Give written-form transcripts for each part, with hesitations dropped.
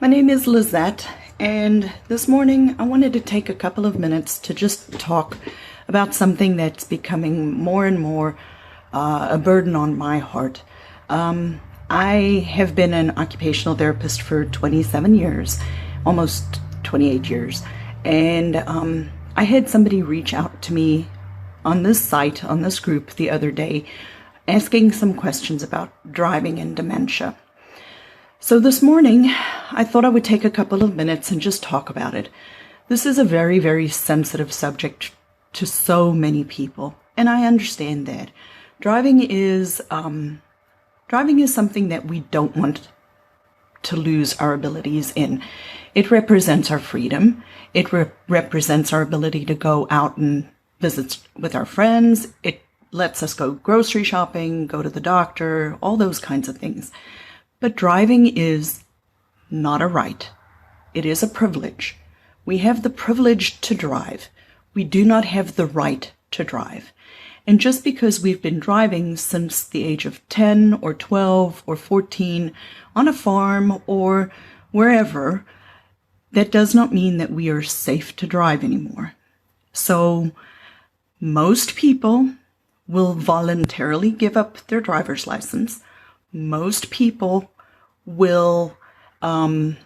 My name is Lizette, and this morning I wanted to take a couple of minutes to just talk about something that's becoming more and more a burden on my heart. I have been an occupational therapist for 27 years, almost 28 years, and I had somebody reach out to me on this site, on this group the other day, asking some questions about driving and dementia. So this morning, I thought I would take a couple of minutes and just talk about it. This is a very, very sensitive subject to so many people, and I understand that. Driving is something that we don't want to lose our abilities in. It represents our freedom. It represents our ability to go out and visit with our friends. It lets us go grocery shopping, go to the doctor, all those kinds of things. But driving is not a right. It is a privilege. We have the privilege to drive. We do not have the right to drive. And just because we've been driving since the age of 10 or 12 or 14 on a farm or wherever, that does not mean that we are safe to drive anymore. So most people will voluntarily give up their driver's license. Most people will, when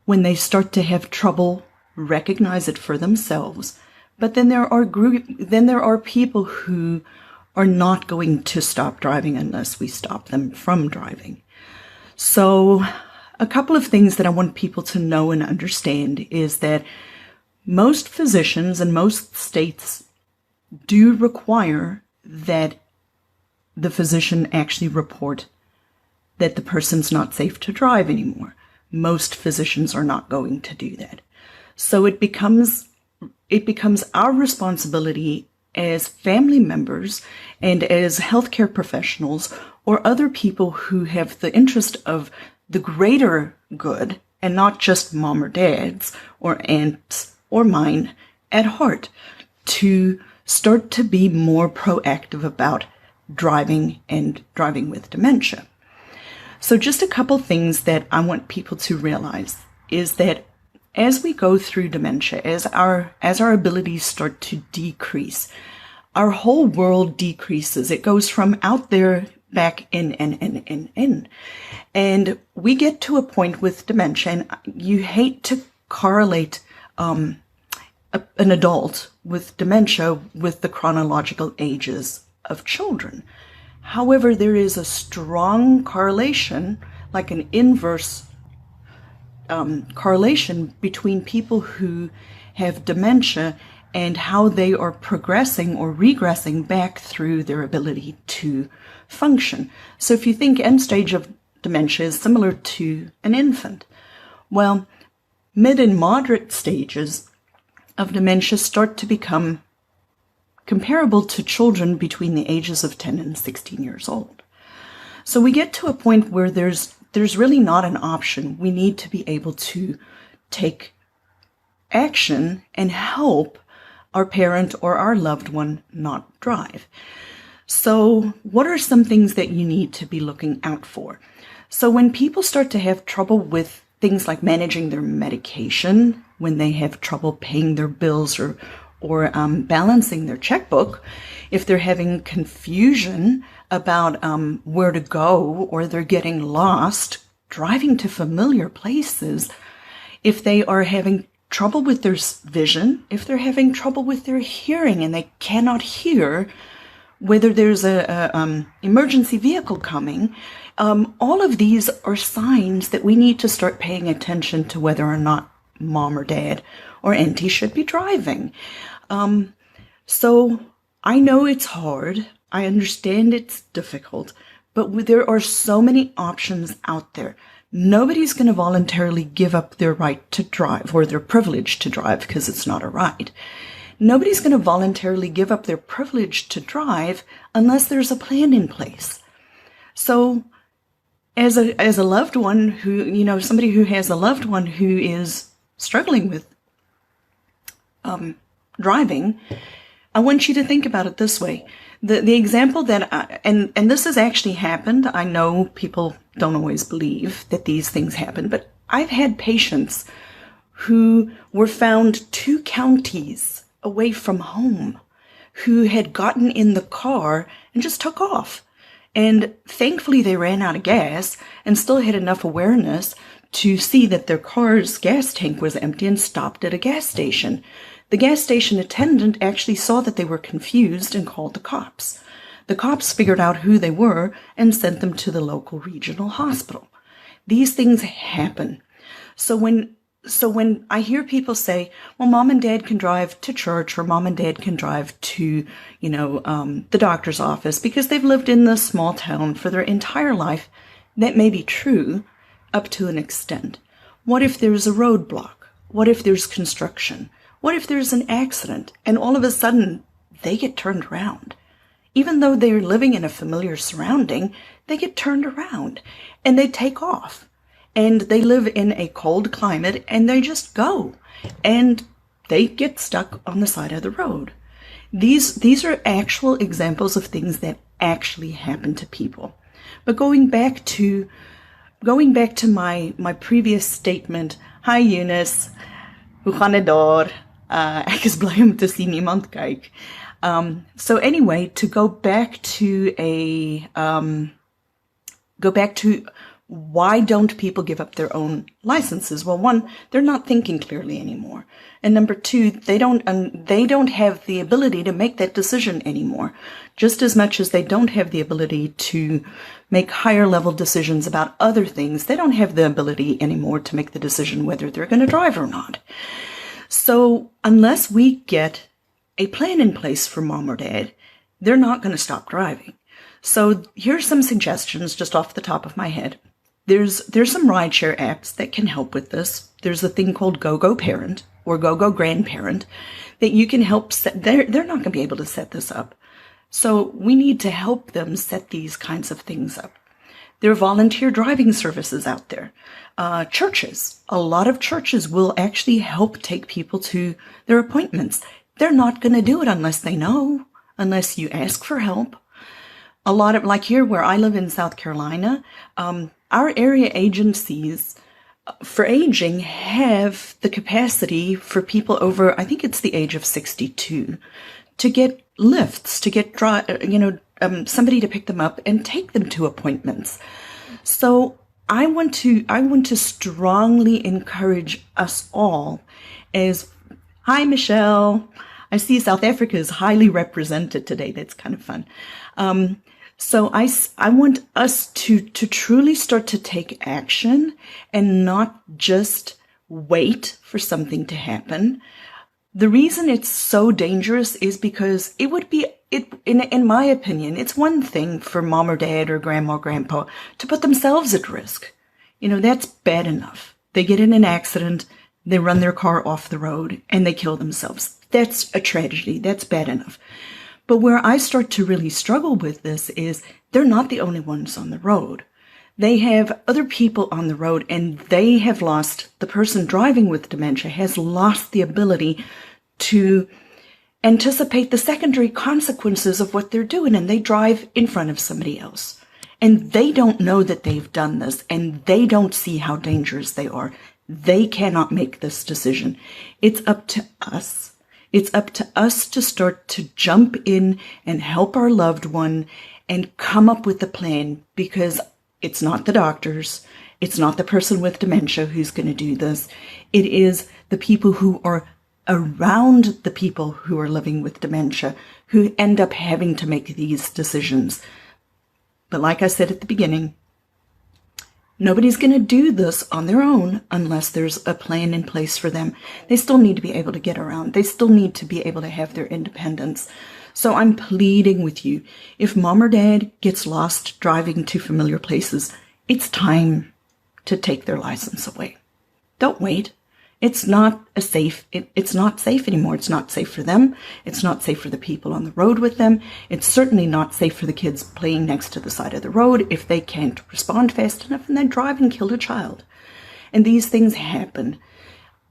they start to have trouble, recognize it for themselves. But then there are people who are not going to stop driving unless we stop them from driving. So a couple of things that I want people to know and understand is that most physicians in most states do require that the physician actually report that the person's not safe to drive anymore. Most physicians are not going to do that. So it becomes our responsibility as family members and as healthcare professionals or other people who have the interest of the greater good and not just mom or dad's or aunt's or mine at heart to start to be more proactive about driving and driving with dementia. So just a couple things that I want people to realize is that as we go through dementia, as our abilities start to decrease, our whole world decreases. It goes from out there back in. And we get to a point with dementia, and you hate to correlate an adult with dementia with the chronological ages of children. However, there is a strong correlation, like an inverse correlation between people who have dementia and how they are progressing or regressing back through their ability to function. So if you think end stage of dementia is similar to an infant, well, mid and moderate stages of dementia start to become comparable to children between the ages of 10 and 16 years old. So we get to a point where there's really not an option. We need to be able to take action and help our parent or our loved one not drive. So what are some things that you need to be looking out for? So when people start to have trouble with things like managing their medication, when they have trouble paying their bills or balancing their checkbook, if they're having confusion about where to go or they're getting lost driving to familiar places, if they are having trouble with their vision, if they're having trouble with their hearing and they cannot hear whether there's a emergency vehicle coming, all of these are signs that we need to start paying attention to whether or not mom or dad or auntie should be driving. So I know it's hard. I understand it's difficult, but there are so many options out there. Nobody's going to voluntarily give up their right to drive or their privilege to drive because it's not a right. Nobody's going to voluntarily give up their privilege to drive unless there's a plan in place. So as a loved one who, somebody who has a loved one who is struggling with driving, I want you to think about it this way. The example that and this has actually happened. I know people don't always believe that these things happen, but I've had patients who were found 2 counties away from home, who had gotten in the car and just took off. And thankfully they ran out of gas and still had enough awareness to see that their car's gas tank was empty and stopped at a gas station. The gas station attendant actually saw that they were confused and called the cops. The cops figured out who they were and sent them to the local regional hospital. These things happen. So when I hear people say, well, mom and dad can drive to church, or mom and dad can drive to, the doctor's office because they've lived in this small town for their entire life, that may be true up to an extent. What if there's a roadblock? What if there's construction? What if there's an accident and all of a sudden they get turned around? Even though they're living in a familiar surrounding, they get turned around and they take off. And they live in a cold climate and they just go. And they get stuck on the side of the road. These are actual examples of things that actually happen to people. But going back to my previous statement, hi Eunice, hoe gaan het daar? Ek is bly om te sien iemand kyk. So anyway, to go back to why don't people give up their own licenses? Well, one, they're not thinking clearly anymore. And number 2, they don't have the ability to make that decision anymore. Just as much as they don't have the ability to make higher level decisions about other things, they don't have the ability anymore to make the decision whether they're going to drive or not. So unless we get a plan in place for mom or dad, they're not going to stop driving. So here's some suggestions just off the top of my head. There's some rideshare apps that can help with this. There's a thing called GoGo Parent or GoGo Grandparent that you can help set. They're not going to be able to set this up. So we need to help them set these kinds of things up. There are volunteer driving services out there. Churches. A lot of churches will actually help take people to their appointments. They're not going to do it unless they know, unless you ask for help. A lot of, like here where I live in South Carolina, our area agencies for aging have the capacity for people over, I think it's the age of 62, to get lifts, to get somebody to pick them up and take them to appointments. So I want to strongly encourage us all as, hi Michelle, I see South Africa is highly represented today. That's kind of fun. So I want us to truly start to take action and not just wait for something to happen. The reason it's so dangerous is because in my opinion, it's one thing for mom or dad or grandma or grandpa to put themselves at risk. That's bad enough. They get in an accident, they run their car off the road, and they kill themselves. That's a tragedy. That's bad enough. But where I start to really struggle with this is they're not the only ones on the road. They have other people on the road, and they have lost, the person driving with dementia has lost the ability to anticipate the secondary consequences of what they're doing, and they drive in front of somebody else. And they don't know that they've done this, and they don't see how dangerous they are. They cannot make this decision. It's up to us. It's up to us to start to jump in and help our loved one and come up with a plan, because it's not the doctors, it's not the person with dementia who's going to do this. It is the people who are around the people who are living with dementia who end up having to make these decisions. But like I said at the beginning, nobody's going to do this on their own unless there's a plan in place for them. They still need to be able to get around. They still need to be able to have their independence. So I'm pleading with you, if mom or dad gets lost driving to familiar places, it's time to take their license away. Don't wait. It's not safe anymore. It's not safe for them. It's not safe for the people on the road with them. It's certainly not safe for the kids playing next to the side of the road if they can't respond fast enough and then drive and kill a child. And these things happen.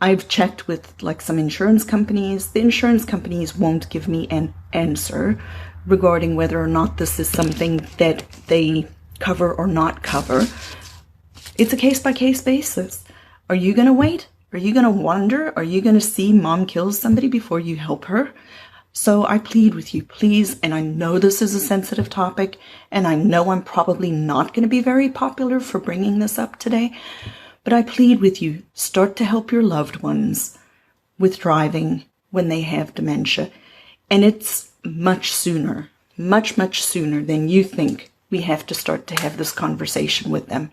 I've checked with some insurance companies. The insurance companies won't give me an answer regarding whether or not this is something that they cover or not cover. It's a case-by-case basis. Are you going to wait? Are you going to wonder? Are you going to see mom kill somebody before you help her? So I plead with you, please, and I know this is a sensitive topic, and I know I'm probably not going to be very popular for bringing this up today, but I plead with you, start to help your loved ones with driving when they have dementia. And it's much sooner, much sooner than you think we have to start to have this conversation with them.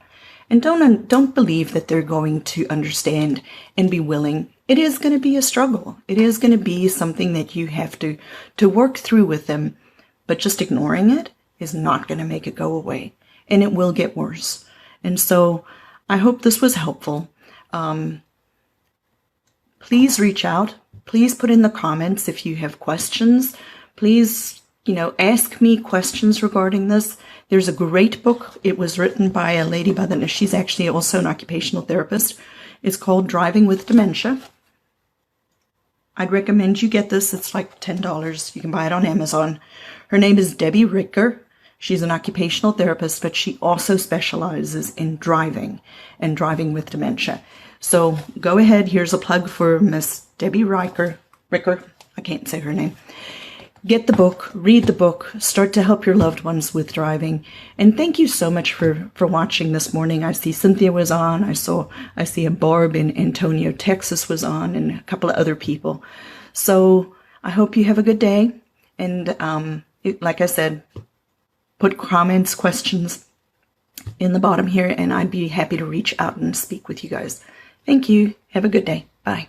And don't believe that they're going to understand and be willing. It is going to be a struggle. It is going to be something that you have to work through with them. But just ignoring it is not going to make it go away. And it will get worse. And so I hope this was helpful. Please reach out. Please put in the comments if you have questions. Please, ask me questions regarding this. There's a great book. It was written by a lady by the name, she's actually also an occupational therapist. It's called Driving with Dementia. I'd recommend you get this. It's like $10. You can buy it on Amazon. Her name is Debbie Ricker. She's an occupational therapist, but she also specializes in driving and driving with dementia. So go ahead. Here's a plug for Miss Debbie Ricker. I can't say her name. Get the book, read the book, start to help your loved ones with driving. And thank you so much for watching this morning. I see Cynthia was on. I see a Barb in Antonio, Texas was on, and a couple of other people. So I hope you have a good day. And like I said, put comments, questions in the bottom here, and I'd be happy to reach out and speak with you guys. Thank you. Have a good day. Bye.